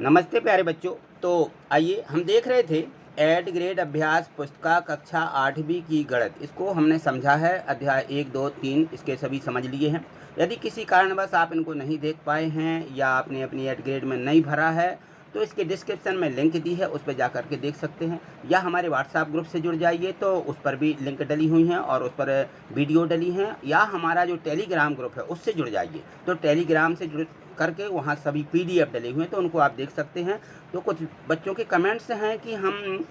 नमस्ते प्यारे बच्चों। तो आइए हम देख रहे थे एड ग्रेड अभ्यास पुस्तिका कक्षा 8वीं की गणित। इसको हमने समझा है, अध्याय 1, 2, 3 इसके सभी समझ लिए हैं। यदि किसी कारणवश आप इनको नहीं देख पाए हैं या आपने अपनी एड ग्रेड में नहीं भरा है तो इसके डिस्क्रिप्शन में लिंक दी है, उस पर जा कर के देख सकते हैं। या हमारे व्हाट्सएप ग्रुप से जुड़ जाइए तो उस पर भी लिंक डली हुई हैं और उस पर वीडियो डली हैं। या हमारा जो टेलीग्राम ग्रुप है उससे जुड़ जाइए, तो टेलीग्राम से जुड़ करके वहाँ सभी PDF डले हुए हैं, तो उनको आप देख सकते हैं। तो कुछ बच्चों के कमेंट्स हैं कि हम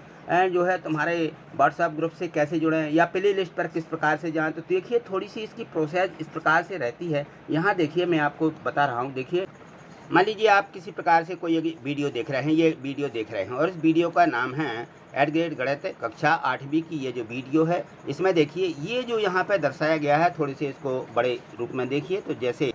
जो है तुम्हारे व्हाट्सएप ग्रुप से कैसे जुड़ें या प्ले लिस्ट पर किस प्रकार से जाएं। तो देखिए थोड़ी सी इसकी प्रोसेस इस प्रकार से रहती है। यहाँ देखिए मैं आपको बता रहा हूँ। देखिए मान लीजिए आप किसी प्रकार से कोई वीडियो देख रहे हैं, ये वीडियो देख रहे हैं और इस वीडियो का नाम है एड ग्रेड गणित कक्षा 8वीं की ये जो वीडियो है। इसमें देखिए ये जो यहाँ पर दर्शाया गया है, थोड़ी सी इसको बड़े रूप में देखिए। तो जैसे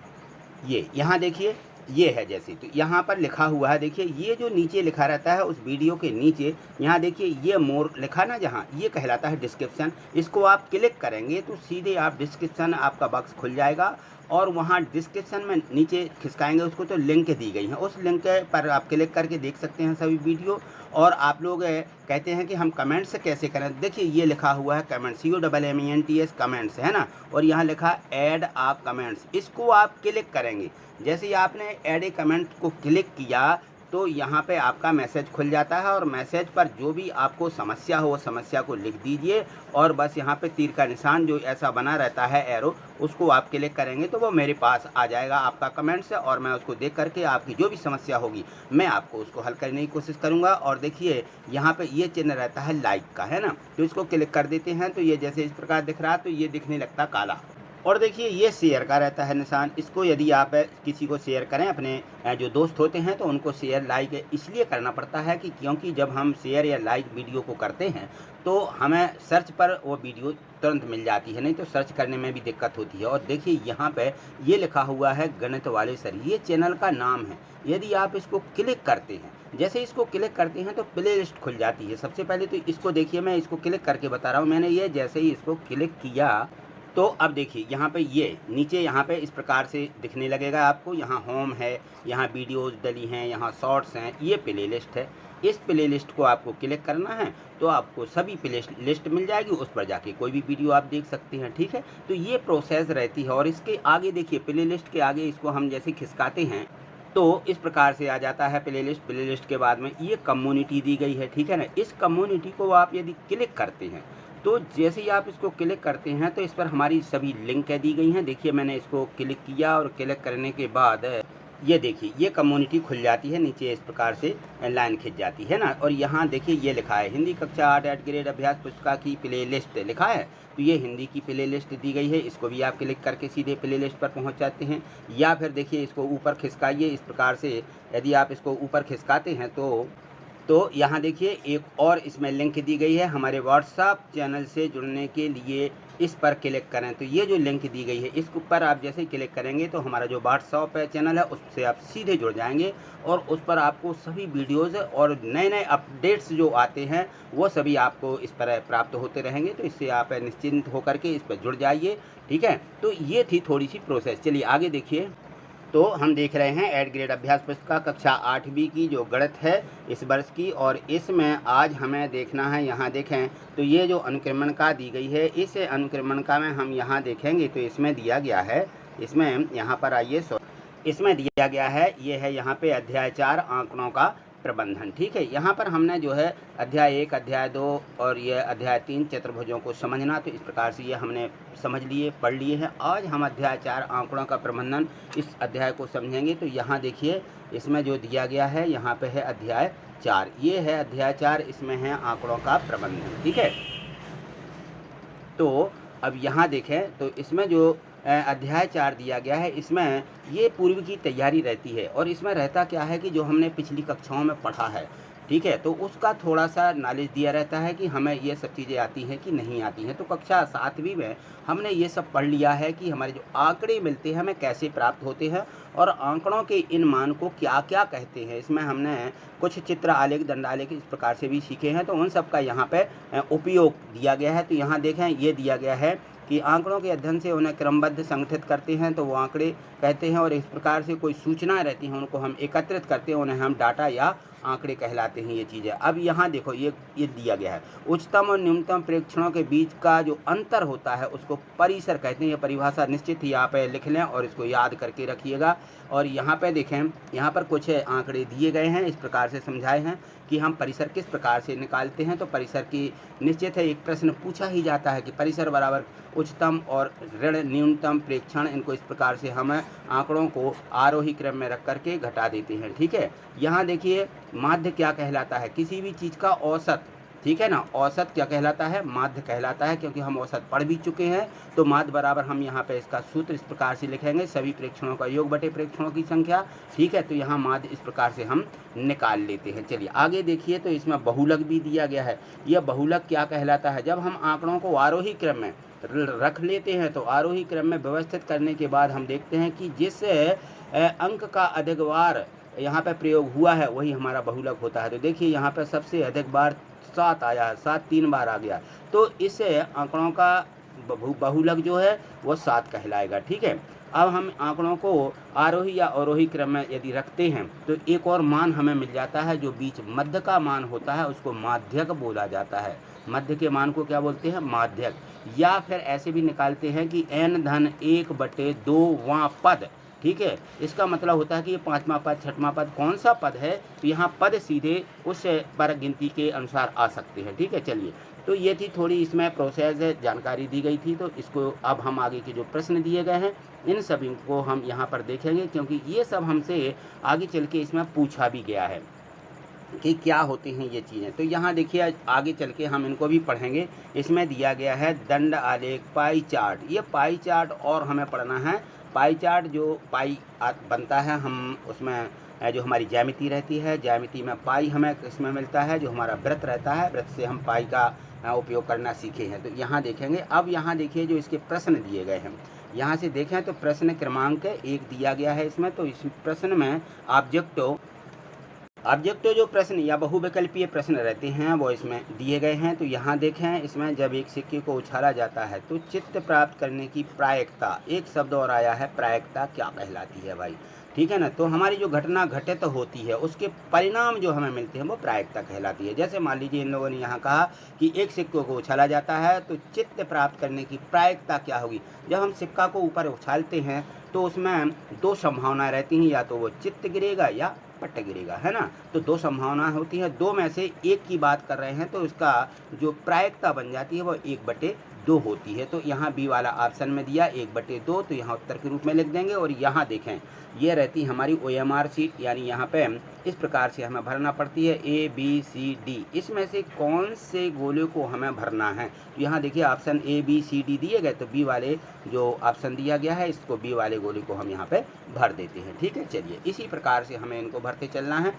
ये यहाँ देखिए ये है, जैसे तो यहाँ पर लिखा हुआ है। देखिए ये जो नीचे लिखा रहता है उस वीडियो के नीचे, यहाँ देखिए ये मोर लिखा ना, जहाँ ये कहलाता है डिस्क्रिप्शन। इसको आप क्लिक करेंगे तो सीधे आप डिस्क्रिप्शन आपका बॉक्स खुल जाएगा और वहाँ डिस्क्रिप्शन में नीचे खिसकाएंगे उसको तो लिंक दी गई है, उस लिंक पर आप क्लिक करके देख सकते हैं सभी वीडियो। और आप लोग कहते हैं कि हम कमेंट्स कैसे करें। देखिए ये लिखा हुआ है कमेंट्स, COMMENTS कमेंट्स है ना, और यहाँ लिखा ऐड आ कमेंट्स। इसको आप क्लिक करेंगे। जैसे ही आपने ऐड ए कमेंट को क्लिक किया तो यहाँ पे आपका मैसेज खुल जाता है और मैसेज पर जो भी आपको समस्या हो वो समस्या को लिख दीजिए और बस यहाँ पे तीर का निशान जो ऐसा बना रहता है एरो, उसको आप क्लिक करेंगे तो वो मेरे पास आ जाएगा आपका कमेंट से, और मैं उसको देख करके आपकी जो भी समस्या होगी मैं आपको उसको हल करने की कोशिश करूँगा। और देखिए यहाँ पे ये चिन्ह रहता है लाइक का, है ना, तो इसको क्लिक कर देते हैं तो ये जैसे इस प्रकार दिख रहा है तो ये दिखने लगता काला। और देखिए ये शेयर का रहता है निशान, इसको यदि आप किसी को शेयर करें, अपने जो दोस्त होते हैं तो उनको शेयर लाइक इसलिए करना पड़ता है कि क्योंकि जब हम शेयर या लाइक वीडियो को करते हैं तो हमें सर्च पर वो वीडियो तुरंत मिल जाती है, नहीं तो सर्च करने में भी दिक्कत होती है। और देखिए यहाँ पे ये लिखा हुआ है गणित वाले सर, ये चैनल का नाम है। यदि आप इसको क्लिक करते हैं, जैसे इसको क्लिक करते हैं तो प्ले लिस्ट खुल जाती है। सबसे पहले तो इसको देखिए, मैं इसको क्लिक करके बता रहा हूँ। मैंने ये जैसे ही इसको क्लिक किया तो अब देखिए यहाँ पे ये नीचे यहाँ पे इस प्रकार से दिखने लगेगा आपको। यहाँ होम है, यहाँ वीडियोज़ डली हैं, यहाँ शॉर्ट्स हैं, ये प्ले लिस्ट है। इस प्ले लिस्ट को आपको क्लिक करना है तो आपको सभी प्ले लिस्ट मिल जाएगी, उस पर जाके कोई भी वीडियो आप देख सकते हैं। ठीक है, तो ये प्रोसेस रहती है। और इसके आगे देखिए प्ले लिस्ट के आगे इसको हम जैसे खिसकाते हैं तो इस प्रकार से आ जाता है प्ले लिस्ट। प्ले लिस्ट के बाद में ये कम्युनिटी दी गई है, ठीक है ना। इस कम्युनिटी को आप यदि क्लिक करते हैं तो जैसे ही आप इसको क्लिक करते हैं तो इस पर हमारी सभी लिंक दी गई हैं। देखिए मैंने इसको क्लिक किया और क्लिक करने के बाद ये देखिए ये कम्युनिटी खुल जाती है, नीचे इस प्रकार से लाइन खिंच जाती है ना। और यहाँ देखिए ये लिखा है हिंदी कक्षा 8 एड ग्रेड अभ्यास पुस्तिका की प्ले लिस्ट लिखा है, तो ये हिंदी की प्ले लिस्ट दी गई है। इसको भी आप क्लिक करके सीधे प्ले लिस्ट पर पहुँच जाते हैं। या फिर देखिए इसको ऊपर खिसकाइए, इस प्रकार से यदि आप इसको ऊपर खिसकाते हैं तो यहाँ देखिए एक और इसमें लिंक दी गई है हमारे व्हाट्सएप चैनल से जुड़ने के लिए, इस पर क्लिक करें। तो ये जो लिंक दी गई है इस पर आप जैसे ही क्लिक करेंगे तो हमारा जो व्हाट्सएप चैनल है उससे आप सीधे जुड़ जाएंगे और उस पर आपको सभी वीडियोज़ और नए नए अपडेट्स जो आते हैं वो सभी आपको इस पर प्राप्त होते रहेंगे। तो इससे आप निश्चिंत होकर के इस पर जुड़ जाइए, ठीक है। तो ये थी थोड़ी सी प्रोसेस। चलिए आगे देखिए। तो हम देख रहे हैं एड ग्रेड अभ्यास पुस्तिका कक्षा 8वीं की जो गणित है इस वर्ष की, और इसमें आज हमें देखना है, यहाँ देखें तो ये जो अनुक्रमणिका दी गई है, इस अनुक्रमणिका में हम यहाँ देखेंगे तो इसमें दिया गया है, इसमें यहाँ पर आइए, इसमें दिया गया है ये है यहाँ पे अध्याय 4 आंकड़ों का प्रबंधन। ठीक है, यहाँ पर हमने जो है अध्याय 1, अध्याय 2 और ये अध्याय 3 चतुर्भुजों को समझना, तो इस प्रकार से ये हमने समझ लिए, पढ़ लिए हैं। आज हम अध्याय 4 आंकड़ों का प्रबंधन इस अध्याय को समझेंगे। तो यहाँ देखिए इसमें जो दिया गया है यहाँ पे है अध्याय 4, ये है अध्याय 4, इसमें है आंकड़ों का प्रबंधन। ठीक है, तो अब यहाँ देखें तो इसमें जो अध्याय 4 दिया गया है, इसमें ये पूर्व की तैयारी रहती है। और इसमें रहता क्या है कि जो हमने पिछली कक्षाओं में पढ़ा है, ठीक है, तो उसका थोड़ा सा नॉलेज दिया रहता है कि हमें ये सब चीज़ें आती हैं कि नहीं आती हैं। तो कक्षा 7वीं में हमने ये सब पढ़ लिया है कि हमारे जो आंकड़े मिलते हैं हमें कैसे प्राप्त होते हैं और आंकड़ों के इन मान को क्या क्या कहते हैं। इसमें हमने कुछ चित्र आलेख, दंड आलेख इस प्रकार से भी सीखे हैं, तो उन सब का यहाँ पे उपयोग दिया गया है। तो यहाँ देखें ये दिया गया है कि आंकड़ों के अध्ययन से उन्हें क्रमबद्ध संगठित करते हैं तो वो आंकड़े कहते हैं, और इस प्रकार से कोई सूचनाएं रहती हैं उनको हम एकत्रित करते हैं, उन्हें हम डाटा या आंकड़े कहलाते हैं ये चीज़ें। अब यहाँ देखो ये दिया गया है, उच्चतम और न्यूनतम प्रेक्षणों के बीच का जो अंतर होता है उसको परिसर कहते हैं। ये परिभाषा निश्चित ही यहाँ पे लिख लें और इसको याद करके रखिएगा। और यहाँ पे देखें, यहाँ पर कुछ आंकड़े दिए गए हैं, इस प्रकार से समझाए हैं कि हम परिसर किस प्रकार से निकालते हैं। तो परिसर की निश्चित है एक प्रश्न पूछा ही जाता है कि परिसर बराबर उच्चतम और ऋण न्यूनतम प्रेक्षण, इनको इस प्रकार से हम आंकड़ों को आरोही क्रम में रख करके घटा देते हैं। ठीक है, यहाँ देखिए माध्य क्या कहलाता है, किसी भी चीज़ का औसत, ठीक है ना, औसत क्या कहलाता है, माध्य कहलाता है। क्योंकि हम औसत पढ़ भी चुके हैं तो माध्य बराबर हम यहाँ पे इसका सूत्र इस प्रकार से लिखेंगे, सभी प्रेक्षणों का योग बटे प्रेक्षणों की संख्या। ठीक है, तो यहाँ माध्य इस प्रकार से हम निकाल लेते हैं। चलिए आगे देखिए, तो इसमें बहुलक भी दिया गया है। यह बहुलक क्या कहलाता है, जब हम आंकड़ों को आरोही क्रम में रख लेते हैं तो आरोही क्रम में व्यवस्थित करने के बाद हम देखते हैं कि जिस अंक का अधिक बार यहाँ पे प्रयोग हुआ है वही हमारा बहुलक होता है। तो देखिए यहाँ पे सबसे अधिक बार 7 आया है, 7 3 बार आ गया, तो इससे आंकड़ों का बहुलक जो है वो 7 कहलाएगा। ठीक है, अब हम आंकड़ों को आरोही या अवरोही क्रम में यदि रखते हैं तो एक और मान हमें मिल जाता है, जो बीच मध्य का मान होता है उसको माध्यक बोला जाता है। मध्य के मान को क्या बोलते हैं, माध्यक। या फिर ऐसे भी निकालते हैं कि n/1/2वां पद। ठीक है, इसका मतलब होता है कि ये 5वां पद 6वां पद कौन सा पद है, तो यहाँ पद सीधे उस पर गिनती के अनुसार आ सकते हैं। ठीक है, चलिए, तो ये थी थोड़ी इसमें प्रोसेस जानकारी दी गई थी। तो इसको अब हम आगे के जो प्रश्न दिए गए हैं इन सभी को हम यहाँ पर देखेंगे, क्योंकि ये सब हमसे आगे चल के इसमें पूछा भी गया है कि क्या होती हैं ये चीज़ें। तो यहाँ देखिए आगे चल के हम इनको भी पढ़ेंगे। इसमें दिया गया है दंड आलेख, पाई चार्ट। ये पाई चार्ट और हमें पढ़ना है। पाई चार्ट जो पाई बनता है, हम उसमें जो हमारी ज्यामिति रहती है, ज्यामिति में पाई हमें इसमें मिलता है। जो हमारा वृत्त रहता है, वृत्त से हम पाई का उपयोग करना सीखे हैं। तो यहाँ देखेंगे। अब यहाँ देखिए जो इसके प्रश्न दिए गए हैं, यहाँ से देखें तो प्रश्न क्रमांक 1 दिया गया है इसमें। तो इस प्रश्न में ऑब्जेक्टिव जो प्रश्न या बहुविकल्पीय प्रश्न रहते हैं वो इसमें दिए गए हैं। तो यहाँ देखें, इसमें जब एक सिक्के को उछाला जाता है तो चित्त प्राप्त करने की प्रायिकता, एक शब्द और आया है, प्रायिकता क्या कहलाती है भाई। ठीक है ना, तो हमारी जो घटना घटित होती है उसके परिणाम जो हमें मिलते हैं वो प्रायिकता कहलाती है। जैसे मान लीजिए इन लोगों ने यहाँ कहा कि एक सिक्के को उछाला जाता है तो चित्त प्राप्त करने की प्रायिकता क्या होगी। जब हम सिक्का को ऊपर उछालते हैं तो उसमें 2 संभावनाएं रहती हैं, या तो वो चित्त गिरेगा या पट्ट गिरेगा, है ना। तो 2 संभावनाएं होती हैं, 2 में से एक की बात कर रहे हैं, तो इसका जो प्रायिकता बन जाती है वो 1/2 होती है। तो यहाँ बी वाला ऑप्शन में दिया 1/2, तो यहाँ उत्तर के रूप में लिख देंगे। और यहाँ देखें, ये रहती हमारी OMR शीट, यानी यहाँ पे इस प्रकार से हमें भरना पड़ती है ABCD। इसमें से कौन से गोले को हमें भरना है। तो यहाँ देखिए ऑप्शन ABCD दिए गए, तो बी वाले जो ऑप्शन दिया गया है इसको बी वाले गोले को हम यहाँ पे भर देते हैं। ठीक है, चलिए इसी प्रकार से हमें इनको भरते चलना है।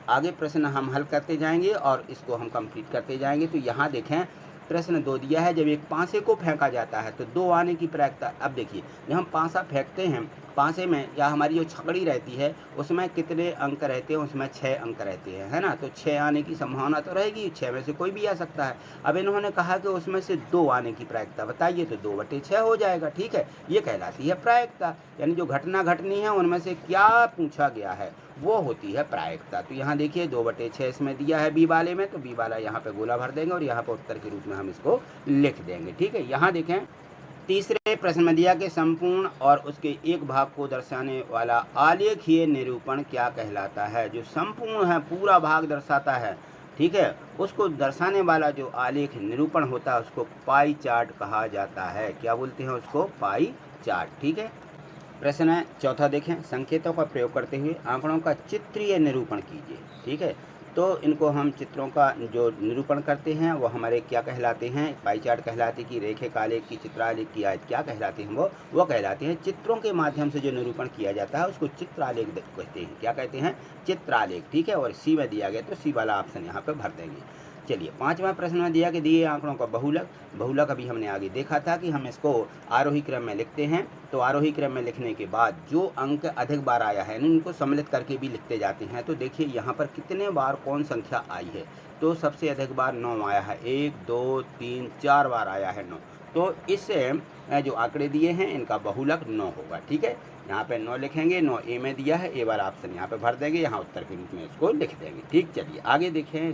आगे प्रश्न हम हल करते जाएंगे और इसको हम कंप्लीट करते जाएंगे। तो यहाँ देखें प्रश्न 2 दिया है, जब एक पासे को फेंका जाता है तो 2 आने की प्रायिकता। अब देखिए जब हम पासा फेंकते हैं, पासे में या हमारी जो छकड़ी रहती है उसमें कितने अंक रहते हैं, उसमें 6 अंक रहते हैं, है ना। तो 6 आने की संभावना तो रहेगी, 6 में से कोई भी आ सकता है। अब इन्होंने कहा कि उसमें से 2 आने की प्रायिकता बताइए, तो 2/6 हो जाएगा। ठीक है, ये कहलाती है प्रायिकता, यानी जो घटना घटनी है उनमें से क्या पूछा गया है वो होती है प्रायिकता। तो यहाँ देखिए 2/6 इसमें दिया है बी वाले में, तो बी वाला यहाँ पे गोला भर देंगे और यहाँ पर उत्तर के रूप में हम इसको लिख देंगे। ठीक है, यहाँ देखें तीसरे प्रश्न में दिया कि संपूर्ण और उसके एक भाग को दर्शाने वाला आलेखीय निरूपण क्या कहलाता है। जो संपूर्ण है, पूरा भाग दर्शाता है, ठीक है, उसको दर्शाने वाला जो आलेख निरूपण होता है उसको पाई चार्ट कहा जाता है। क्या बोलते हैं उसको, पाई चार्ट। ठीक है, प्रश्न है चौथा देखें, संकेतों का प्रयोग करते हुए आंकड़ों का चित्रीय निरूपण कीजिए। ठीक है, तो इनको हम चित्रों का जो निरूपण करते हैं वो हमारे क्या कहलाते हैं, पाई चार्ट कहलाते हैं। कि रेखे कालेख की चित्रालेख की आयत क्या कहलाते हैं, वो कहलाते हैं। चित्रों के माध्यम से जो निरूपण किया जाता है उसको चित्रालेख कहते हैं। क्या कहते हैं, चित्रालेख। ठीक है, और सी में दिया गया तो सी वाला ऑप्शन यहाँ पे भर देंगे। चलिए 5वां प्रश्न में दिया कि दिए आंकड़ों का बहुलक अभी हमने आगे देखा था कि हम इसको आरोही क्रम में लिखते हैं। तो आरोही क्रम में लिखने के बाद जो अंक अधिक बार आया है इनको सम्मिलित करके भी लिखते जाते हैं। तो देखिए यहाँ पर कितने बार कौन संख्या आई है। तो सबसे अधिक बार 9 आया है, 1 2 3 4 बार आया है 9। तो इस जो आंकड़े दिए हैं इनका बहुलक 9 होगा। ठीक है, यहाँ पे 9 लिखेंगे, 9 ए में दिया है, ए वाला ऑप्शन यहाँ पे भर देंगे, यहाँ उत्तर के रूप में इसको लिख देंगे। ठीक, चलिए आगे देखें।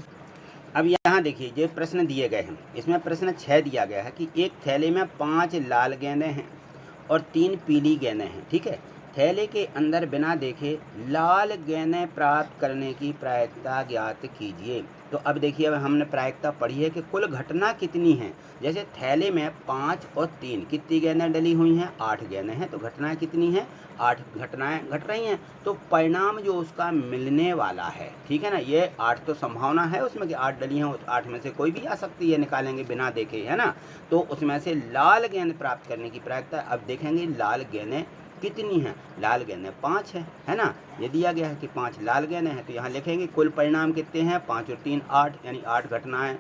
अब यहाँ देखिए जो प्रश्न दिए गए हैं, इसमें प्रश्न 6 दिया गया है कि एक थैले में 5 लाल गेंदें हैं और 3 पीली गेंदें हैं। ठीक है, थैले के अंदर बिना देखे लाल गेंदें प्राप्त करने की प्रायिकता ज्ञात कीजिए। तो अब देखिए, अब हमने प्रायिकता पढ़ी है कि कुल घटना कितनी है। जैसे थैले में 5 और 3 कितनी गेंदें डली हुई हैं, 8 गेंदें हैं, तो घटनाएं कितनी हैं, 8 घटनाएं घट रही हैं। तो परिणाम जो उसका मिलने वाला है, ठीक है ना, ये 8 तो संभावना है उसमें कि 8 डली हैं, 8 में से कोई भी आ सकती है, निकालेंगे बिना देखे, है ना। तो उसमें से लाल गेंद प्राप्त करने की प्रायिकता, अब देखेंगे लाल गेंदें कितनी हैं, लाल गेंदें 5 हैं, है ना। ये दिया गया है कि 5 लाल गेंदें हैं, तो यहाँ लिखेंगे कुल परिणाम कितने हैं, 5 और 3 8, यानी 8 घटनाएं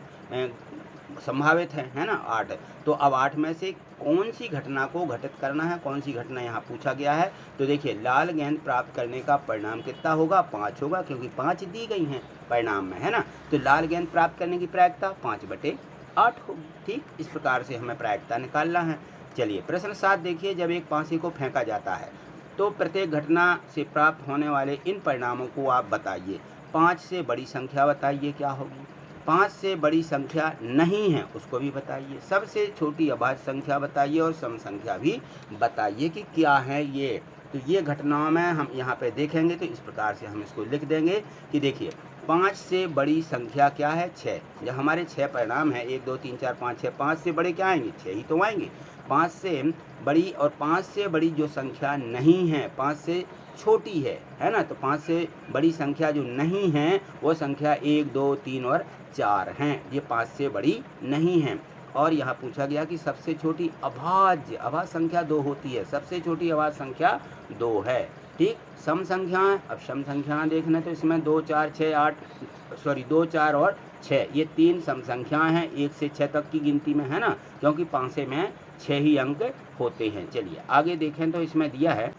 संभावित है ना, 8। तो अब 8 में से कौन सी घटना को घटित करना है, कौन सी घटना यहाँ पूछा गया है। तो देखिए लाल गेंद प्राप्त करने का परिणाम कितना होगा, 5 होगा, क्योंकि 5 दी गई हैं परिणाम में, है ना। तो लाल गेंद प्राप्त करने की प्रायिकता 5/8 होगी। ठीक, इस प्रकार से हमें प्रायिकता निकालना है। चलिए प्रश्न 7 देखिए, जब एक पांसे को फेंका जाता है तो प्रत्येक घटना से प्राप्त होने वाले इन परिणामों को आप बताइए। 5 से बड़ी संख्या बताइए क्या होगी, 5 से बड़ी संख्या नहीं है उसको भी बताइए, सबसे छोटी अभाज्य संख्या बताइए और सम संख्या भी बताइए कि क्या है ये। तो ये घटनाओं में हम यहाँ पे देखेंगे, तो इस प्रकार से हम इसको लिख देंगे कि देखिए 5 से बड़ी संख्या क्या है, 6। जब हमारे 6 परिणाम हैं, 1 2 3 4 5 6, 5 से बड़े क्या आएंगे, 6 ही तो आएंगे। 5 से बड़ी और 5 से बड़ी जो संख्या नहीं है, 5 से छोटी है ना, तो 5 से बड़ी संख्या जो नहीं है वो संख्या 1 2 3 और 4 हैं, ये 5 से बड़ी नहीं है। और यहाँ पूछा गया कि सबसे छोटी अभाज्य संख्या 2 होती है, सबसे छोटी अभाज्य संख्या 2 है। ठीक, सम संख्याएं, अब सम संख्याएं देखना, तो इसमें 2 4 6 8 2 4 और 6 ये 3 सम संख्याएं हैं 1 से 6 तक की गिनती में, है ना, क्योंकि पांसे में 6 ही अंक होते हैं। चलिए आगे देखें, तो इसमें दिया है,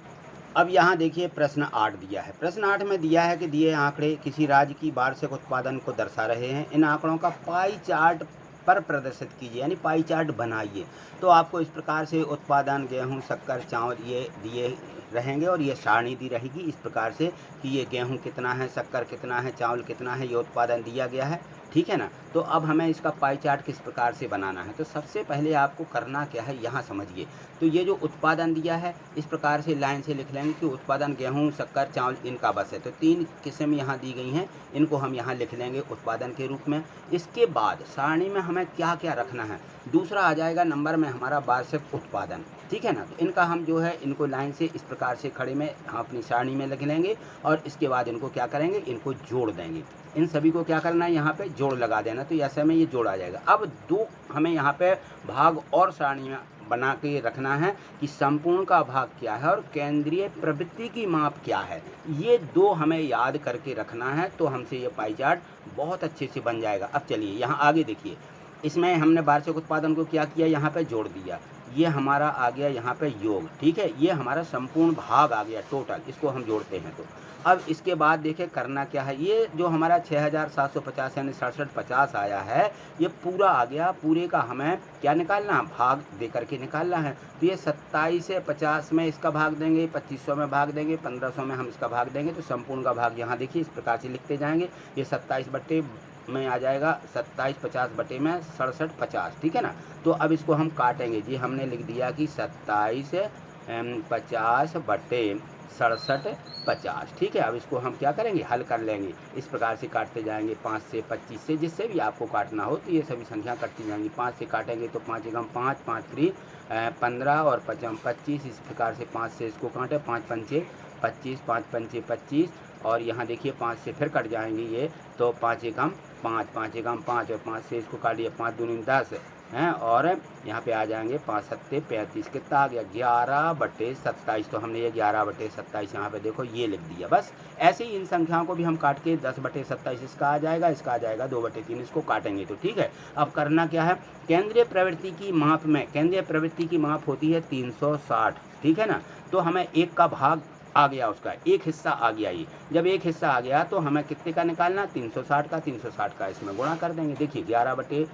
अब यहाँ देखिए प्रश्न 8 दिया है। प्रश्न 8 में दिया है कि दिए आंकड़े किसी राज्य की वार्षिक उत्पादन को दर्शा रहे हैं, इन आंकड़ों का पाई चार्ट पर प्रदर्शित कीजिए, यानी पाई चार्ट बनाइए। तो आपको इस प्रकार से उत्पादन गेहूं, शक्कर, चावल ये दिए रहेंगे और ये सारणी दी रहेगी इस प्रकार से कि ये गेहूं कितना है, शक्कर कितना है, चावल कितना है, ये उत्पादन दिया गया है। ठीक है ना। तो अब हमें इसका पाई चार्ट किस प्रकार से बनाना है, तो सबसे पहले आपको करना क्या है, यहाँ समझिए। तो ये जो उत्पादन दिया है इस प्रकार से लाइन से लिख लेंगे कि उत्पादन गेहूं, शक्कर, चावल इनका बस है। तो 3 किस्म यहाँ दी गई हैं, इनको हम यहाँ लिख लेंगे उत्पादन के रूप में। इसके बाद सारणी में हमें क्या क्या रखना है, दूसरा आ जाएगा नंबर में हमारा वार्षिक उत्पादन। ठीक है ना। तो इनका हम जो है इनको लाइन से इस प्रकार से खड़े में हम अपनी सारणी में लिख लेंगे और इसके बाद इनको क्या करेंगे, इनको जोड़ देंगे। इन सभी को क्या करना है, यहाँ पे जोड़ लगा देना, तो ऐसे में ये जोड़ आ जाएगा। अब 2 हमें यहाँ पे भाग और सारणी में बना के रखना है कि संपूर्ण का भाग क्या है और केंद्रीय प्रवृत्ति की माप क्या है। ये 2 हमें याद करके रखना है, तो हमसे ये पाई चार्ट बहुत अच्छे से बन जाएगा। अब चलिए यहाँ आगे देखिए, इसमें हमने वार्षिक उत्पादन को क्या किया, यहाँ पे जोड़ दिया, ये हमारा आ गया यहाँ पे योग। ठीक है, ये हमारा संपूर्ण भाग आ गया टोटल, इसको हम जोड़ते हैं। तो अब इसके बाद देखिए करना क्या है, ये जो हमारा 6750 यानी 6750 आया है, ये पूरा आ गया। पूरे का हमें क्या निकालना, भाग दे करके निकालना है। तो ये 27 से 50 में इसका भाग देंगे, 2500 में भाग देंगे, 1500 में हम इसका भाग देंगे। तो संपूर्ण का भाग यहाँ देखिए इस प्रकार से लिखते जाएंगे। ये 27 बट्टे में आ जाएगा, 27 50 बटे में 67 50। ठीक है ना। तो अब इसको हम काटेंगे जी, हमने लिख दिया कि 27 50 बटे 67 50। ठीक है। अब इसको हम क्या करेंगे, हल कर लेंगे। इस प्रकार से काटते जाएंगे 5 से 25 से, जिससे भी आपको काटना हो तो ये सभी संख्या कटती जाएंगी। 5 से काटेंगे तो 5 एकम 5, 5 3 15 और 5 25। इस प्रकार से 5 से इसको काटें, 5 पंचे 25, 5 पंचे 25 और यहाँ देखिए 5 से फिर कट जाएंगे ये, तो 5 एकम 5, 5 एकम 5 और 5 से इसको काट लिया, 5 दूनी 10 हैं और यहाँ पे आ जाएंगे 5 सत्ते 35। कितना आ गया, 11 बटे 27। तो हमने ये 11 बटे 27 यहाँ पे देखो ये लिख दिया। बस ऐसे ही इन संख्याओं को भी हम काट के 10 बटे 27 इसका आ जाएगा, इसका आ जाएगा 2 बटे 3, इसको काटेंगे। तो ठीक है। अब करना क्या है, केंद्रीय प्रवृत्ति की माप में, केंद्रीय प्रवृत्ति की माप होती है 360। ठीक है ना। तो हमें 1 का भाग आ गया, उसका एक हिस्सा आ गया ये। जब एक हिस्सा आ गया तो हमें कितने का निकालना, 360 का इसमें गुणा कर देंगे। देखिए 11 बटे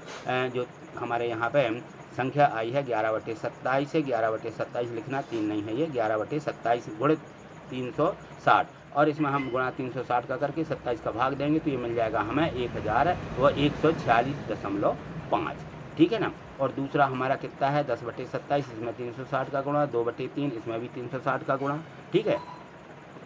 जो हमारे यहाँ पे संख्या आई है 11/27 है, 11/27 लिखना, 3 नहीं है ये, 11/27 गुणित 360 और इसमें हम गुणा 360 का करके 27 का भाग देंगे तो ये मिल जाएगा हमें 1146.5, ठीक है ना। और दूसरा हमारा कितना है 10/27, इसमें 360 का गुणा, 2/3 इसमें भी 360 का गुणा, ठीक है।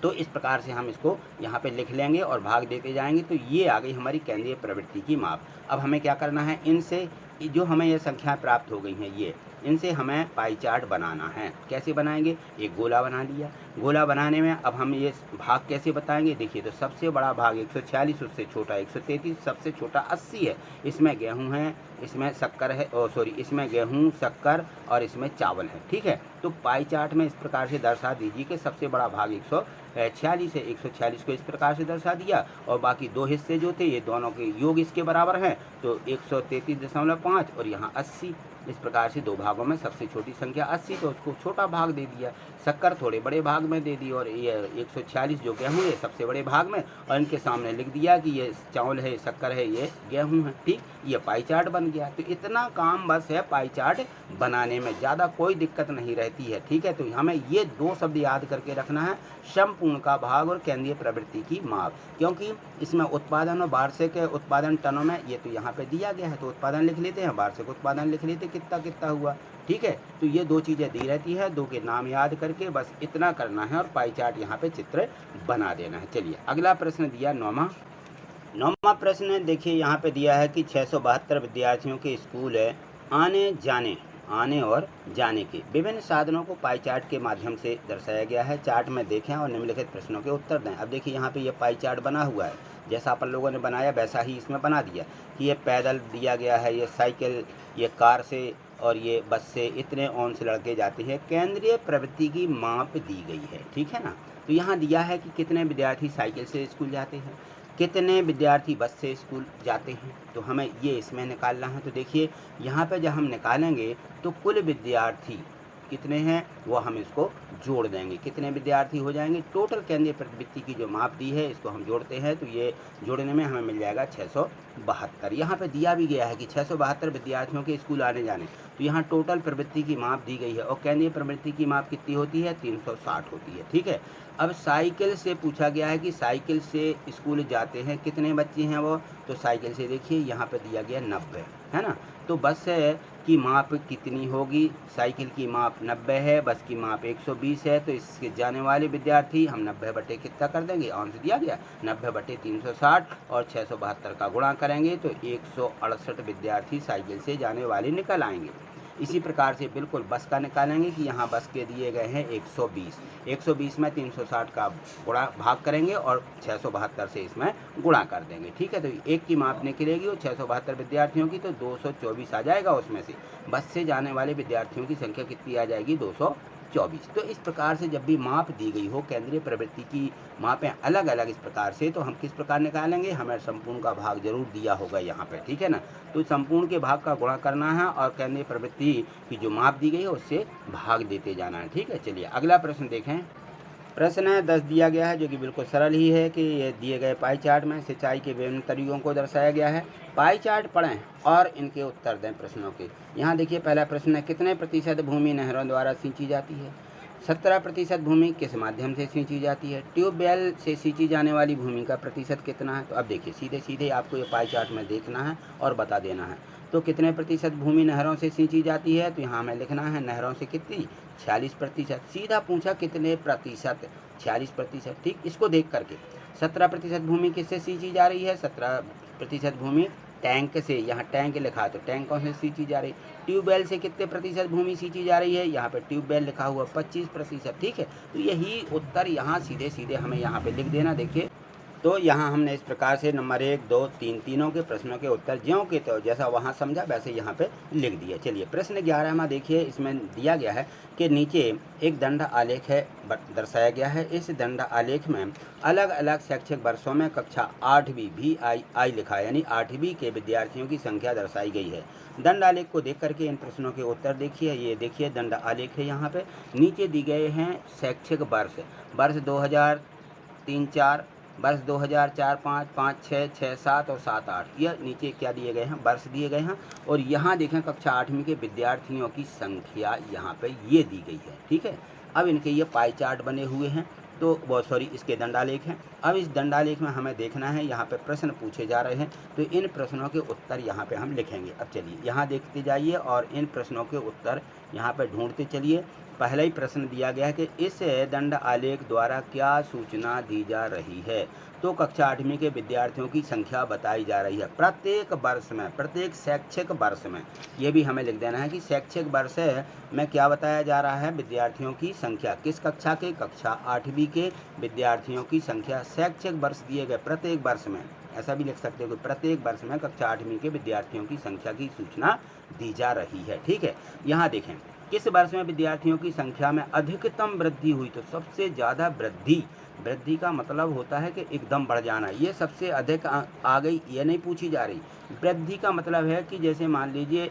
तो इस प्रकार से हम इसको यहाँ पे लिख लेंगे और भाग देते जाएंगे। तो ये आ गई हमारी केंद्रीय प्रवृत्ति की माप। अब हमें क्या करना है, इनसे जो हमें ये संख्याएं प्राप्त हो गई हैं ये, इनसे हमें पाई चार्ट बनाना है। कैसे बनाएंगे, एक गोला बना लिया। गोला बनाने में अब हम ये भाग कैसे बताएंगे, देखिए तो सबसे बड़ा भाग 146, उससे छोटा 133, सबसे छोटा 80 है। इसमें गेहूँ है, इसमें शक्कर है, इसमें गेहूँ, शक्कर और इसमें चावल है, ठीक है। तो पाई चार्ट में इस प्रकार से दर्शा दीजिए कि सबसे बड़ा भाग 146 है, 146 को इस प्रकार से दर्शा दिया और बाकी दो हिस्से जो थे ये दोनों के योग इसके बराबर हैं, तो 133.5 और यहाँ 80। इस प्रकार से दो भागों में सबसे छोटी संख्या 80, तो उसको छोटा भाग दे दिया। शक्कर थोड़े बड़े भाग में दे दी और ये 146 जो गेहूँ है सबसे बड़े भाग में, और इनके सामने लिख दिया कि ये चावल है, शक्कर है, ये गेहूँ है, ठीक। ये पाई चार्ट बन गया। तो इतना काम बस है पाई चार्ट बनाने में, ज़्यादा कोई दिक्कत नहीं रहती है, ठीक है। तो हमें ये दो शब्द याद करके रखना है, समपूर्ण का भाग और केंद्रीय प्रवृत्ति की माप, क्योंकि इसमें उत्पादन और वार्षिक उत्पादन टनों में ये तो यहाँ पे दिया गया है, तो उत्पादन लिख लेते हैं, वार्षिक उत्पादन लिख लेते कितना कितना हुआ, ठीक है। तो ये दो चीज़ें दी रहती है, दो के नाम याद करके बस इतना करना है और पाई चार्ट यहाँ पे चित्र बना देना है। चलिए अगला प्रश्न दिया नौवां प्रश्न देखिए यहाँ पे दिया है कि 672 विद्यार्थियों के स्कूल है आने और जाने के विभिन्न साधनों को पाई चार्ट के माध्यम से दर्शाया गया है। चार्ट में देखें और निम्नलिखित प्रश्नों के उत्तर दें। अब देखिए यहाँ पे ये पाई चार्ट बना हुआ है, जैसा अपन लोगों ने बनाया वैसा ही इसमें बना दिया कि ये पैदल दिया गया है, ये साइकिल, ये कार से और ये बस से इतने ओन से लड़के जाते हैं। केंद्रीय प्रवृत्ति की माप दी गई है, ठीक है ना। तो यहाँ दिया है कि कितने विद्यार्थी साइकिल से स्कूल जाते हैं, कितने विद्यार्थी बस से स्कूल जाते हैं, तो हमें ये इसमें निकालना है। तो देखिए यहाँ पे जब हम निकालेंगे तो कुल विद्यार्थी कितने हैं वो हम इसको जोड़ देंगे, कितने विद्यार्थी हो जाएंगे, टोटल केंद्रीय प्रवृत्ति की जो माप दी है इसको हम जोड़ते हैं तो ये जोड़ने में हमें मिल जाएगा 672। यहाँ पे दिया भी गया है कि 672 विद्यार्थियों के स्कूल आने जाने, तो यहाँ टोटल प्रवृत्ति की माप दी गई है और केंद्रीय प्रवृत्ति की माप कितनी होती है, 360 होती है, ठीक है। अब साइकिल से पूछा गया है कि साइकिल से स्कूल जाते हैं कितने बच्चे हैं वो, तो साइकिल से देखिए यहाँ पे दिया गया 90 है ना। तो बस की माप कितनी होगी, साइकिल की माप 90 है, बस की माप 120 है, तो इसके जाने वाले विद्यार्थी हम 90 बटे कितना कर देंगे, आंसर दिया गया 90 बटे 360 और 672 का गुणा करेंगे तो 168 विद्यार्थी साइकिल से जाने वाले निकल आएंगे। इसी प्रकार से बिल्कुल बस का निकालेंगे कि यहाँ बस के दिए गए हैं 120 में 360 का गुणा भाग करेंगे और 672 से इसमें गुणा कर देंगे, ठीक है। तो एक की माप निकलेगी और 672 विद्यार्थियों की, तो 224 आ जाएगा। उसमें से बस से जाने वाले विद्यार्थियों की संख्या कितनी आ जाएगी, 224। तो इस प्रकार से जब भी माप दी गई हो, केंद्रीय प्रवृत्ति की मापें अलग अलग इस प्रकार से, तो हम किस प्रकार निकालेंगे, हमें संपूर्ण का भाग जरूर दिया होगा यहाँ पे, ठीक है ना। तो संपूर्ण के भाग का गुणा करना है और केंद्रीय प्रवृत्ति की जो माप दी गई है उससे भाग देते जाना है, ठीक है। चलिए अगला प्रश्न देखें। प्रश्न है 10 दिया गया है जो कि बिल्कुल सरल ही है कि ये दिए गए पाई चार्ट में सिंचाई के विभिन्न तरीकों को दर्शाया गया है। पाई चार्ट पढ़ें और इनके उत्तर दें प्रश्नों के। यहाँ देखिए पहला प्रश्न है, कितने प्रतिशत भूमि नहरों द्वारा सिंची जाती है, 17% भूमि किस माध्यम से सिंची जाती है, ट्यूबवेल से सिंची जाने वाली भूमि का प्रतिशत कितना है। तो अब देखिए सीधे सीधे आपको ये पाई चार्ट में देखना है और बता देना है। तो कितने प्रतिशत भूमि नहरों से सिंची जाती है, तो यहाँ हमें लिखना है नहरों से कितनी, 46%। सीधा पूछा कितने प्रतिशत, 46%, ठीक। इसको देख करके 17% भूमि किससे सिंची जा रही है, 17% भूमि टैंक से, यहाँ टैंक लिखा है तो टैंकों से सिंची जा रही। ट्यूबवेल से कितने प्रतिशत भूमि सिंची जा रही है, यहाँ पे ट्यूबवेल लिखा हुआ 25%, ठीक है। तो यही उत्तर यहाँ सीधे सीधे हमें यहाँ पे लिख देना। देखिए तो यहाँ हमने इस प्रकार से नंबर 1, 2, 3 तीनों के प्रश्नों के उत्तर ज्यों के त्यों जैसा वहाँ समझा वैसे यहाँ पे लिख दिया। चलिए प्रश्न 11वां देखिए, इसमें दिया गया है कि नीचे एक दंड आलेख है दर्शाया गया है। इस दंड आलेख में अलग अलग शैक्षिक वर्षों में कक्षा 8वीं VII लिखा है, यानी 8वीं के विद्यार्थियों की संख्या दर्शाई गई है। दंड आलेख को देख करके इन प्रश्नों के उत्तर देखिए। ये देखिए दंड आलेख है, यहाँ पे नीचे दी गए हैं शैक्षिक वर्ष, वर्ष 2003-4, वर्ष 2004, 5, 5, 6, 6, 7 और 7, 8, यह नीचे क्या दिए गए हैं, वर्ष दिए गए हैं। और यहाँ देखें कक्षा 8वीं के विद्यार्थियों की संख्या यहाँ पे ये दी गई है। ठीक है, अब इनके ये पाई चार्ट बने हुए हैं, तो वो सॉरी इसके दंडालेख हैं। अब इस दंडालेख में हमें देखना है, यहाँ पे प्रश्न पूछे जा रहे हैं, तो इन प्रश्नों के उत्तर यहाँ पे हम लिखेंगे। अब चलिए यहाँ देखते जाइए और इन प्रश्नों के उत्तर यहाँ पे ढूंढते चलिए। पहला ही प्रश्न दिया गया है कि इस दंड आलेख द्वारा क्या सूचना दी जा रही है। तो कक्षा 8वीं के विद्यार्थियों की संख्या बताई जा रही है प्रत्येक वर्ष में, प्रत्येक शैक्षिक वर्ष में। ये भी हमें लिख देना है कि शैक्षिक वर्ष में क्या बताया जा रहा है, विद्यार्थियों की संख्या। किस कक्षा के, कक्षा 8वीं के विद्यार्थियों की संख्या शैक्षिक वर्ष दिए गए प्रत्येक वर्ष में, ऐसा भी लिख सकते हो कि प्रत्येक वर्ष में कक्षा 8वीं के विद्यार्थियों की संख्या की सूचना दी जा रही है। ठीक है, यहाँ देखें किस वर्ष में विद्यार्थियों की संख्या में अधिकतम वृद्धि हुई। तो सबसे ज़्यादा वृद्धि का मतलब होता है कि एकदम बढ़ जाना, ये सबसे अधिक आ गई, ये नहीं पूछी जा रही। वृद्धि का मतलब है कि जैसे मान लीजिए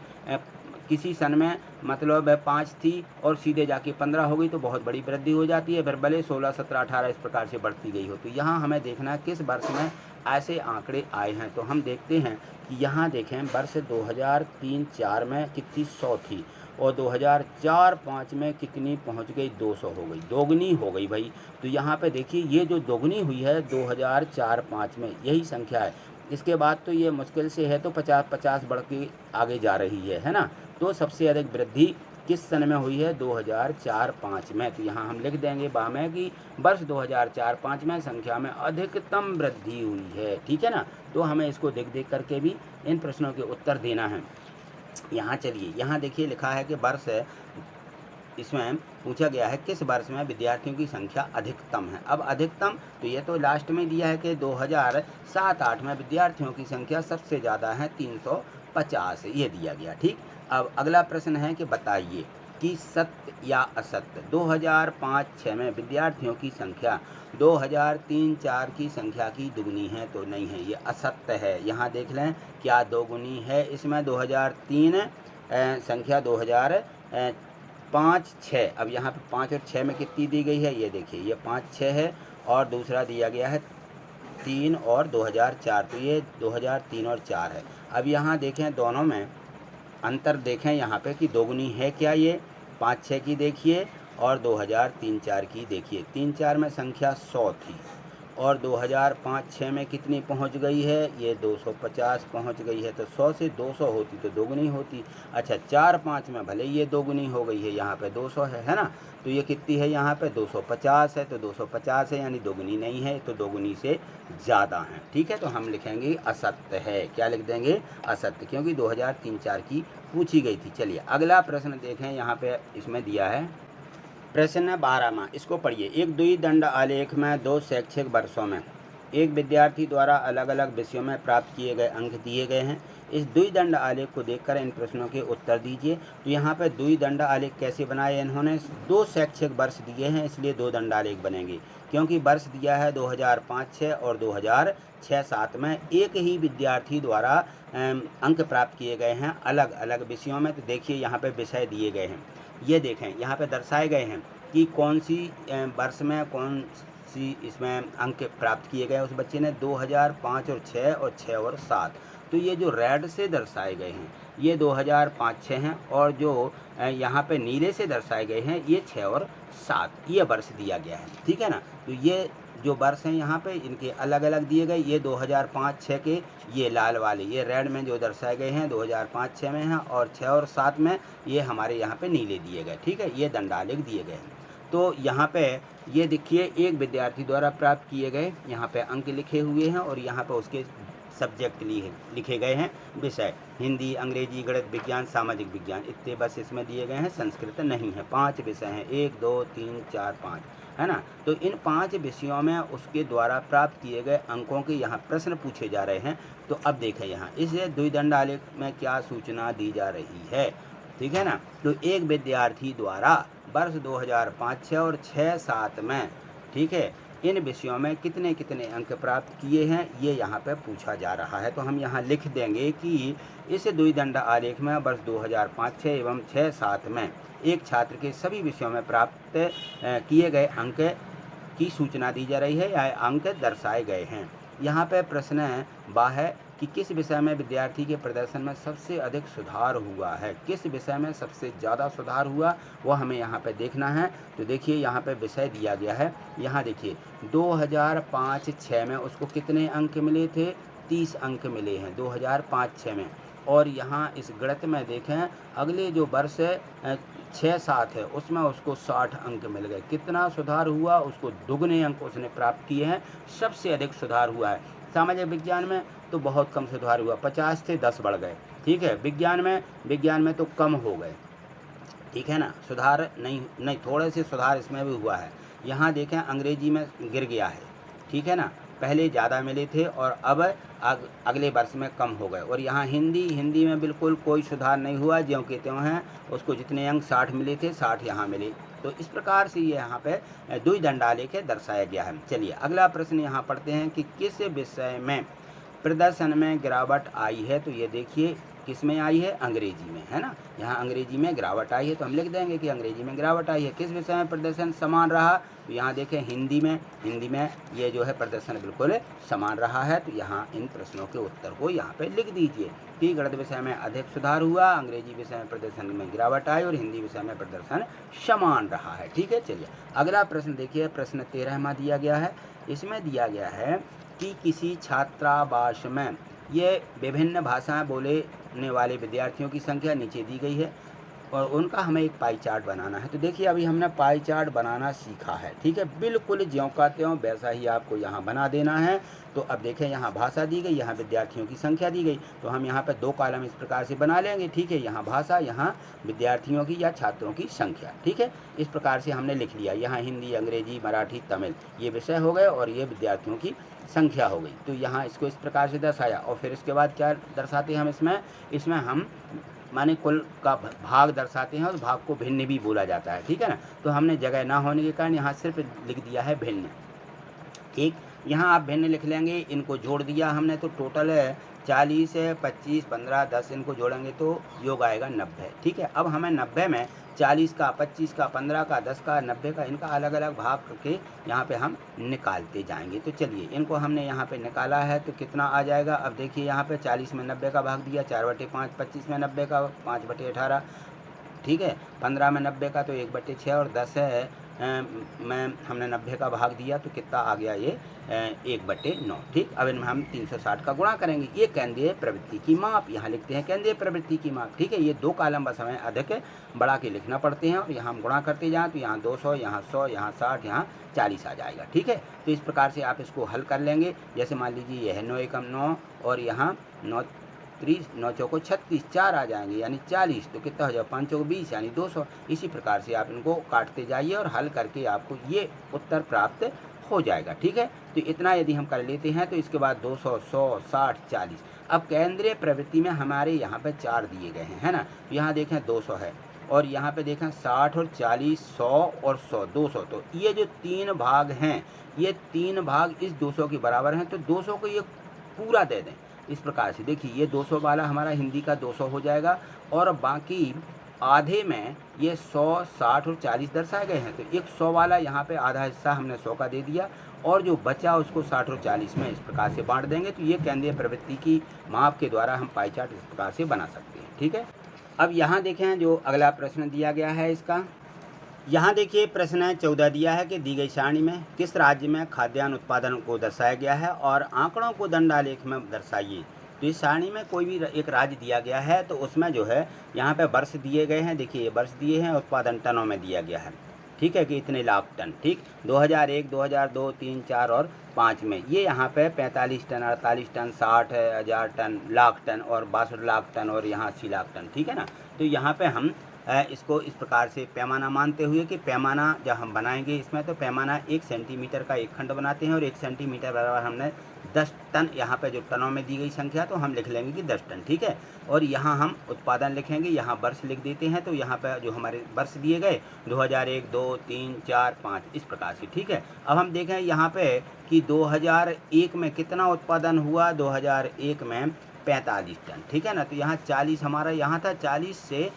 किसी सन में मतलब 5 थी और सीधे जाके 15 हो गई, तो बहुत बड़ी वृद्धि हो जाती है। फिर भले 16, 17, 18 इस प्रकार से बढ़ती गई हो। तो यहाँ हमें देखना है किस वर्ष में ऐसे आंकड़े आए हैं। तो हम देखते हैं कि यहाँ देखें वर्ष 2003-4 में कितनी 100 थी और 2004-5 में कितनी पहुँच गई, 200 हो गई, दोगुनी हो गई भाई। तो यहाँ पे देखिए ये जो दोगुनी हुई है 2004-5 में, यही संख्या है। इसके बाद तो ये मुश्किल से है तो 50 बढ़ के आगे जा रही है ना। तो सबसे अधिक वृद्धि किस सन में हुई है, 2004-5 में। तो यहाँ हम लिख देंगे बा में कि वर्ष 2004-5 में संख्या में अधिकतम वृद्धि हुई है। ठीक है ना, तो हमें इसको देख करके भी इन प्रश्नों के उत्तर देना है। यहाँ चलिए यहाँ देखिए लिखा है कि वर्ष, इसमें पूछा गया है किस वर्ष में विद्यार्थियों की संख्या अधिकतम है। अब अधिकतम तो ये तो लास्ट में दिया है कि 2007-8 में विद्यार्थियों की संख्या सबसे ज़्यादा है 350, ये दिया गया। ठीक, अब अगला प्रश्न है कि बताइए कि सत्य या असत्य। 2005-6 में विद्यार्थियों की संख्या 2003-4 की संख्या की दुगुनी है, तो नहीं है, ये असत्य है। यहाँ देख लें क्या दोगुनी है इसमें, 2003 संख्या 2005-6। अब यहाँ पे 5 और 6 में कितनी दी गई है, ये देखिए ये 5-6 है और दूसरा दिया गया है 3 और 2004, तो ये 2003 और 4 है। अब यहाँ देखें दोनों में अंतर देखें यहाँ पे कि दोगुनी है क्या, ये 5-6 की देखिए और 2003-4 की देखिए। 3-4 में संख्या 100 थी और 2005-6 में कितनी पहुंच गई है, ये 250 पहुंच गई है। तो 100 से 200 होती तो दोगुनी होती। अच्छा 4-5 में भले ये दोगुनी हो गई है, यहाँ पे 200 है ना, तो ये कितनी है यहाँ पे 250 है। तो 250 है यानी दोगुनी नहीं है, तो दोगुनी से ज़्यादा है। ठीक है, तो हम लिखेंगे असत्य है। क्या लिख देंगे, असत्य, क्योंकि 2003-4 की पूछी गई थी। चलिए अगला प्रश्न देखें, यहाँ पे इसमें दिया है प्रश्न 12वां, इसको पढ़िए। एक द्विदंड आलेख में 2 शैक्षिक वर्षों में एक विद्यार्थी द्वारा अलग अलग विषयों में प्राप्त किए गए अंक दिए गए हैं। इस द्विदंड आलेख को देखकर इन प्रश्नों के उत्तर दीजिए। तो यहाँ पे द्विदंड आलेख कैसे बनाए, इन्होंने 2 शैक्षिक वर्ष दिए हैं इसलिए 2 दंड आलेख बनेंगे, क्योंकि वर्ष दिया है 2005-6 और 2006-7 में एक ही विद्यार्थी द्वारा अंक प्राप्त किए गए हैं अलग अलग विषयों में। तो देखिए यहाँ पे विषय दिए गए हैं, ये देखें यहाँ पे दर्शाए गए हैं कि कौन सी वर्ष में कौन सी इसमें अंक प्राप्त किए गए। उस बच्चे ने 2005 और 6 और 6 और 7, तो ये जो रेड से दर्शाए गए हैं ये 2005-6 हैं और जो यहाँ पे नीले से दर्शाए गए हैं ये 6 और 7, ये वर्ष दिया गया है। ठीक है ना, तो ये जो वर्ष हैं यहाँ पे इनके अलग अलग दिए गए। ये 2005-6 के ये लाल वाले, ये रेड में जो दर्शाए गए हैं 2005-6 में हैं और 6 और 7 में ये हमारे यहाँ पे नीले दिए गए। ठीक है, ये दंडालेख दिए गए हैं। तो यहाँ पे ये देखिए एक विद्यार्थी द्वारा प्राप्त किए गए यहाँ पे अंक लिखे हुए हैं और यहाँ पे उसके सब्जेक्ट लिखे गए हैं, विषय हिंदी, अंग्रेजी, गणित, विज्ञान, सामाजिक विज्ञान, इतने बस इसमें दिए गए हैं, संस्कृत नहीं है। 5 विषय हैं, 1, 2, 3, 4, 5। है ना। तो इन 5 विषयों में उसके द्वारा प्राप्त किए गए अंकों के यहाँ प्रश्न पूछे जा रहे हैं। तो अब देखें यहाँ इस द्विदंड आलेख में क्या सूचना दी जा रही है, ठीक है ना। तो एक विद्यार्थी द्वारा वर्ष 2005-06 और 6-7 में, ठीक है, इन विषयों में कितने कितने अंक प्राप्त किए हैं ये यहाँ पे पूछा जा रहा है। तो हम यहाँ लिख देंगे कि इस द्विदंड आलेख में वर्ष 2005-06 एवं 6-7 में एक छात्र के सभी विषयों में प्राप्त किए गए अंक की सूचना दी जा रही है या अंक दर्शाए गए हैं। यहाँ पे प्रश्न बा है कि किस विषय में विद्यार्थी के प्रदर्शन में सबसे अधिक सुधार हुआ है, किस विषय में सबसे ज़्यादा सुधार हुआ वो हमें यहाँ पे देखना है। तो देखिए यहाँ पे विषय दिया गया है, यहाँ देखिए 2005-06 में उसको कितने अंक मिले थे, 30 अंक मिले हैं 2005-06 में। और यहाँ इस गणित में देखें अगले जो वर्ष 6-7 है उसमें उसको 60 अंक मिल गए। कितना सुधार हुआ, उसको दुगने अंक उसने प्राप्त किए हैं, सबसे अधिक सुधार हुआ है। सामाजिक विज्ञान में तो बहुत कम सुधार हुआ, 50 से 10 बढ़ गए, ठीक है। विज्ञान में तो कम हो गए, ठीक है ना, सुधार नहीं थोड़े से सुधार इसमें भी हुआ है। यहाँ देखें अंग्रेजी में गिर गया है, ठीक है ना, पहले ज़्यादा मिले थे और अब अगले वर्ष में कम हो गए। और यहाँ हिंदी में बिल्कुल कोई सुधार नहीं हुआ, ज्यों के त्यों हैं, उसको जितने अंक 60 मिले थे 60 यहाँ मिले। तो इस प्रकार से ये यहाँ पे द्विदंड आलेख दर्शाया गया है। चलिए अगला प्रश्न यहाँ पढ़ते हैं कि किस विषय में प्रदर्शन में गिरावट आई है। तो ये देखिए किस में आई है, अंग्रेजी में, है ना। यहाँ अंग्रेजी में गिरावट आई है तो हम लिख देंगे कि अंग्रेजी में गिरावट आई है। किस विषय में प्रदर्शन समान रहा, तो यहाँ देखें हिंदी में ये जो है प्रदर्शन बिल्कुल समान रहा है। तो यहाँ इन प्रश्नों के उत्तर को यहाँ पे लिख दीजिए कि गणित विषय में अधिक सुधार हुआ, अंग्रेजी विषय में प्रदर्शन में गिरावट आई और हिंदी विषय में प्रदर्शन समान रहा है, ठीक है। चलिए अगला प्रश्न देखिए, प्रश्न 13वां दिया गया है। इसमें दिया गया है कि किसी छात्रावास में ये विभिन्न भाषाएं बोलने वाले विद्यार्थियों की संख्या नीचे दी गई है और उनका हमें एक पाई चार्ट बनाना है। तो देखिए अभी हमने पाई चार्ट बनाना सीखा है, ठीक है, बिल्कुल ज्यों का त्यों वैसा ही आपको यहाँ बना देना है। तो अब देखें यहाँ भाषा दी गई, यहाँ विद्यार्थियों की संख्या दी गई, तो हम यहाँ पे 2 कॉलम इस प्रकार से बना लेंगे, ठीक है। यहाँ भाषा, यहाँ विद्यार्थियों की या छात्रों की संख्या, ठीक है। इस प्रकार से हमने लिख लिया। यहाँ हिंदी, अंग्रेजी, मराठी, तमिल ये विषय हो गए और ये विद्यार्थियों की संख्या हो गई। तो यहाँ इसको इस प्रकार से दर्शाया और फिर इसके बाद क्या दर्शाते हैं हम इसमें हम माने कुल का भाग दर्शाते हैं और भाग को भिन्न भी बोला जाता है, ठीक है ना। तो हमने जगह ना होने के कारण यहाँ सिर्फ लिख दिया है भिन्न, ठीक। यहाँ आप भिन्न लिख लेंगे, इनको जोड़ दिया हमने तो टोटल 40 है, 25, 15, 10 इनको जोड़ेंगे तो योग आएगा 90, ठीक है। अब हमें 90 में 40 का, 25 का, 15 का, 10 का, 90 का, इनका अलग अलग भाग करके यहाँ पे हम निकालते जाएंगे। तो चलिए इनको हमने यहाँ पे निकाला है तो कितना आ जाएगा। अब देखिए यहाँ पे 40 में 90 का भाग दिया, 4/5, 25 में 90 का 5/18, ठीक है, 15 में 90 का तो 1/6 और 10 है में हमने 90 का भाग दिया तो कितना आ गया ये 1/9, ठीक। अब इनमें हम 360 का गुणा करेंगे। ये केंद्रीय प्रवृत्ति की माप, यहाँ लिखते हैं केंद्रीय प्रवृत्ति की माप, ठीक है। ये 2 कॉलम बस हमें अधिक बढ़ा के लिखना पड़ते हैं और यहाँ हम गुणा करते जाएँ तो यहाँ 200, यहाँ 100, यहाँ 60, यहाँ 40 आ जाएगा, ठीक है। तो इस प्रकार से आप इसको हल कर लेंगे। जैसे मान लीजिए यह 9 एकम 9 और यहाँ 9 चौको 36, 4 आ जाएंगे यानी 40, तो कितना हो जाएगा 5 चौको 20 यानी 200। इसी प्रकार से आप इनको काटते जाइए और हल करके आपको ये उत्तर प्राप्त हो जाएगा, ठीक है। तो इतना यदि हम कर लेते हैं तो इसके बाद 200, 100, 60, 40। अब केंद्रीय प्रवृत्ति में हमारे यहाँ पे 4 दिए गए हैं, है ना। यहाँ देखें 200 है और यहाँ पे देखें 60 और 40, 100 और 100, 200। तो ये जो 3 भाग हैं, ये 3 भाग इस 200 के बराबर हैं, तो 200 को ये पूरा दे दें। इस प्रकार से देखिए ये 200 वाला हमारा हिंदी का 200 हो जाएगा और बाकी आधे में ये 100, 60 और 40 दर्शाए गए हैं। तो एक 100 वाला यहाँ पे आधा हिस्सा हमने 100 का दे दिया और जो बचा उसको 60 और 40 में इस प्रकार से बांट देंगे। तो ये केंद्रीय प्रवृत्ति की माप के द्वारा हम पाई चार्ट इस प्रकार से बना सकते हैं, ठीक है। अब यहाँ देखें जो अगला प्रश्न दिया गया है इसका, यहाँ देखिए प्रश्न 14 दिया है कि दी गई सारणी में किस राज्य में खाद्यान्न उत्पादन को दर्शाया गया है और आंकड़ों को दंडालेख में दर्शाइए। तो इस सारणी में कोई भी एक राज्य दिया गया है तो उसमें जो है यहाँ पे वर्ष दिए गए हैं, देखिए ये वर्ष दिए हैं, उत्पादन टनों में दिया गया है, ठीक है, कि इतने लाख टन, ठीक। 2001, 2002, 3, 4 और 5 में ये यहाँ पे 45 ton, 48 ton, 60,000 ton, lakh ton और 62 लाख टन और यहाँ 80 लाख टन, ठीक है ना। तो यहाँ पे हम इसको इस प्रकार से पैमाना मानते हुए कि पैमाना जब हम बनाएंगे इसमें तो पैमाना 1 सेंटीमीटर का एक खंड बनाते हैं और 1 सेंटीमीटर बराबर हमने 10 टन, यहाँ पे जो टनों में दी गई संख्या तो हम लिख लेंगे कि 10 टन, ठीक है। और यहाँ हम उत्पादन लिखेंगे, यहाँ वर्ष लिख देते हैं, तो यहाँ पे जो हमारे वर्ष दिए गए 2001, 2, 3, 4, 5 इस प्रकार से, ठीक है। अब हम देखें यहाँ पे कि 2001 में कितना उत्पादन हुआ, 2001 में 45 टन, ठीक है ना। तो यहाँ 40 हमारा यहाँ था, 40 से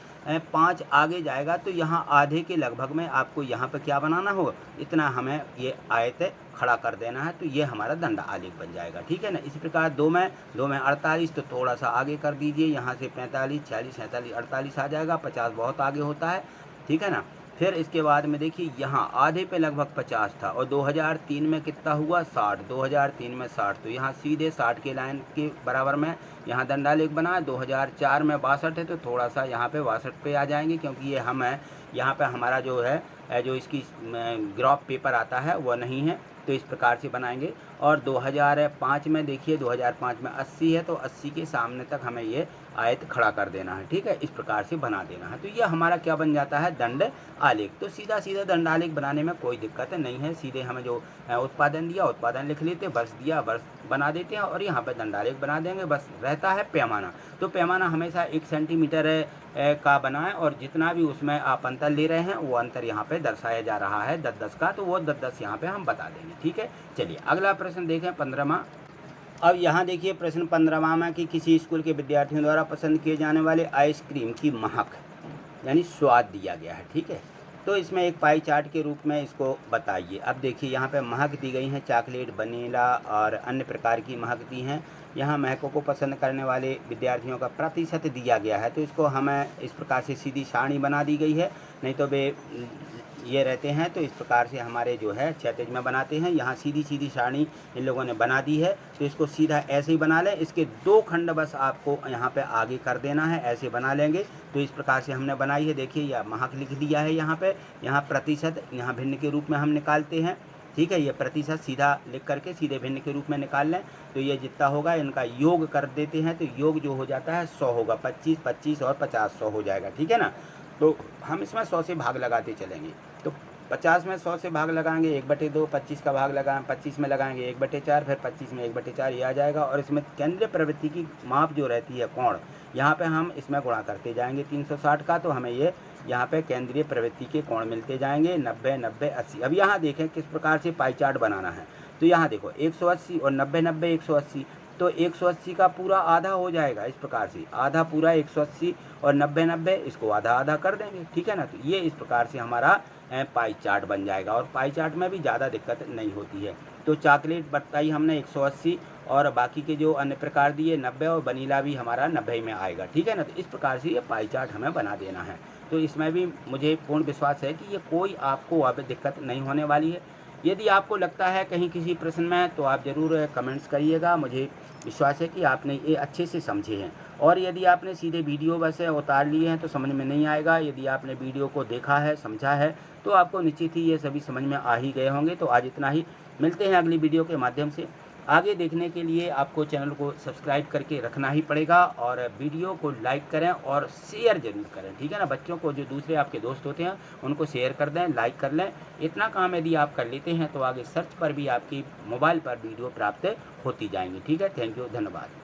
5 आगे जाएगा तो यहाँ आधे के लगभग में आपको यहाँ पे क्या बनाना होगा, इतना हमें ये आयत खड़ा कर देना है, तो ये हमारा दंड आलेख बन जाएगा, ठीक है ना। इसी प्रकार 2 में 48 तो थोड़ा सा आगे कर दीजिए, यहाँ से 45, 46, 47, 48 आ जाएगा, 50 बहुत आगे होता है, ठीक है ना। फिर इसके बाद में देखिए यहाँ आधे पे लगभग 50 था और 2003 में कितना हुआ 60, 2003 में 60, तो यहाँ सीधे 60 के लाइन के बराबर में यहाँ दंडालेख बना। 2004 में 62 है तो थोड़ा सा यहाँ पे 62 पे आ जाएंगे, क्योंकि ये हम है यहाँ पे हमारा जो है जो इसकी ग्राफ पेपर आता है वह नहीं है, तो इस प्रकार से बनाएंगे। और 2005 में देखिए 2005 में 80 है तो 80 के सामने तक हमें ये आयत खड़ा कर देना है, ठीक है, इस प्रकार से बना देना है। तो ये हमारा क्या बन जाता है, दंड आलेख। तो सीधा सीधा दंड आलेख बनाने में कोई दिक्कत नहीं है, सीधे हमें जो उत्पादन दिया उत्पादन लिख लेते, वर्ष दिया वर्ष बना देते हैं और यहाँ पर दंड आलेख बना देंगे। बस रहता है पैमाना, तो पैमाना हमेशा 1 सेंटीमीटर का बनाएं और जितना भी उसमें आप अंतर ले रहे हैं वो अंतर यहाँ पे दर्शाया जा रहा है 10-10 का, तो वो 10-10 यहाँ पे हम बता देंगे, ठीक है। चलिए अगला प्रश्न देखें 15वां। अब यहाँ देखिए प्रश्न 15वां में कि किसी स्कूल के विद्यार्थियों द्वारा पसंद किए जाने वाले आइसक्रीम की महक यानी स्वाद दिया गया है, ठीक है। तो इसमें एक पाई चार्ट के रूप में इसको बताइए। अब देखिए यहाँ पे महक दी गई हैं, चॉकलेट, वनीला और अन्य प्रकार की महक दी हैं। यहाँ महकों को पसंद करने वाले विद्यार्थियों का प्रतिशत दिया गया है, तो इसको हमें इस प्रकार से सीधी सारणी बना दी गई है, नहीं तो वे ये रहते हैं तो इस प्रकार से हमारे जो है क्षैतिज में बनाते हैं। यहाँ सीधी सीधी सारणी इन लोगों ने बना दी है, तो इसको सीधा ऐसे ही बना लें। इसके 2 खंड बस आपको यहाँ पे आगे कर देना है, ऐसे बना लेंगे। तो इस प्रकार से हमने बनाई है, देखिए यह महक लिख दिया है यहाँ पे, यहाँ प्रतिशत यहाँ भिन्न के रूप में हम निकालते हैं, ठीक है। ये प्रतिशत सीधा लिख करके सीधे भिन्न के रूप में निकाल लें, तो ये जितना होगा इनका योग कर देते हैं, तो योग जो हो जाता है 100 होगा, 25, 25 और 50 100 हो जाएगा, ठीक है ना। तो हम इसमें 100 से भाग लगाते चलेंगे, तो 50 में 100 से भाग लगाएंगे 1/2, 25 का भाग लगाएं 25 में लगाएंगे 1/4, फिर 25 में 1/4 ये आ जाएगा। और इसमें केंद्रीय प्रवृत्ति की माप जो रहती है कोण, यहाँ पे हम इसमें गुणा करते जाएंगे 360 का, तो हमें ये यहाँ पे केंद्रीय प्रवृत्ति के कोण मिलते जाएंगे 90, 90, 80। अब यहाँ देखें किस प्रकार से पाई चार्ट बनाना है, तो यहाँ देखो 180 और 90, 90, 180, तो 180 का पूरा आधा हो जाएगा, इस प्रकार से आधा पूरा 180 और 90, 90 इसको आधा आधा कर देंगे, ठीक है ना। तो ये इस प्रकार से हमारा पाई चार्ट बन जाएगा और पाई चार्ट में भी ज़्यादा दिक्कत नहीं होती है। तो चॉकलेट बताई हमने 180 और बाकी के जो अन्य प्रकार दिए 90 और वनीला भी हमारा 90 में आएगा, ठीक है ना। तो इस प्रकार से ये पाई चार्ट हमें बना देना है। तो इसमें भी मुझे पूर्ण विश्वास है कि ये कोई आपको अब दिक्कत नहीं होने वाली है। यदि आपको लगता है कहीं किसी प्रश्न में तो आप ज़रूर कमेंट्स करिएगा, मुझे विश्वास है कि आपने ये अच्छे से समझे हैं। और यदि आपने सीधे वीडियो बस उतार लिए हैं तो समझ में नहीं आएगा, यदि आपने वीडियो को देखा है समझा है तो आपको निश्चित ही ये सभी समझ में आ ही गए होंगे। तो आज इतना ही, मिलते हैं अगली वीडियो के माध्यम से। आगे देखने के लिए आपको चैनल को सब्सक्राइब करके रखना ही पड़ेगा और वीडियो को लाइक करें और शेयर ज़रूर करें, ठीक है ना। बच्चों को जो दूसरे आपके दोस्त होते हैं उनको शेयर कर दें, लाइक कर लें। इतना काम यदि आप कर लेते हैं तो आगे सर्च पर भी आपकी मोबाइल पर वीडियो प्राप्त होती जाएंगी, ठीक है। थैंक यू, धन्यवाद।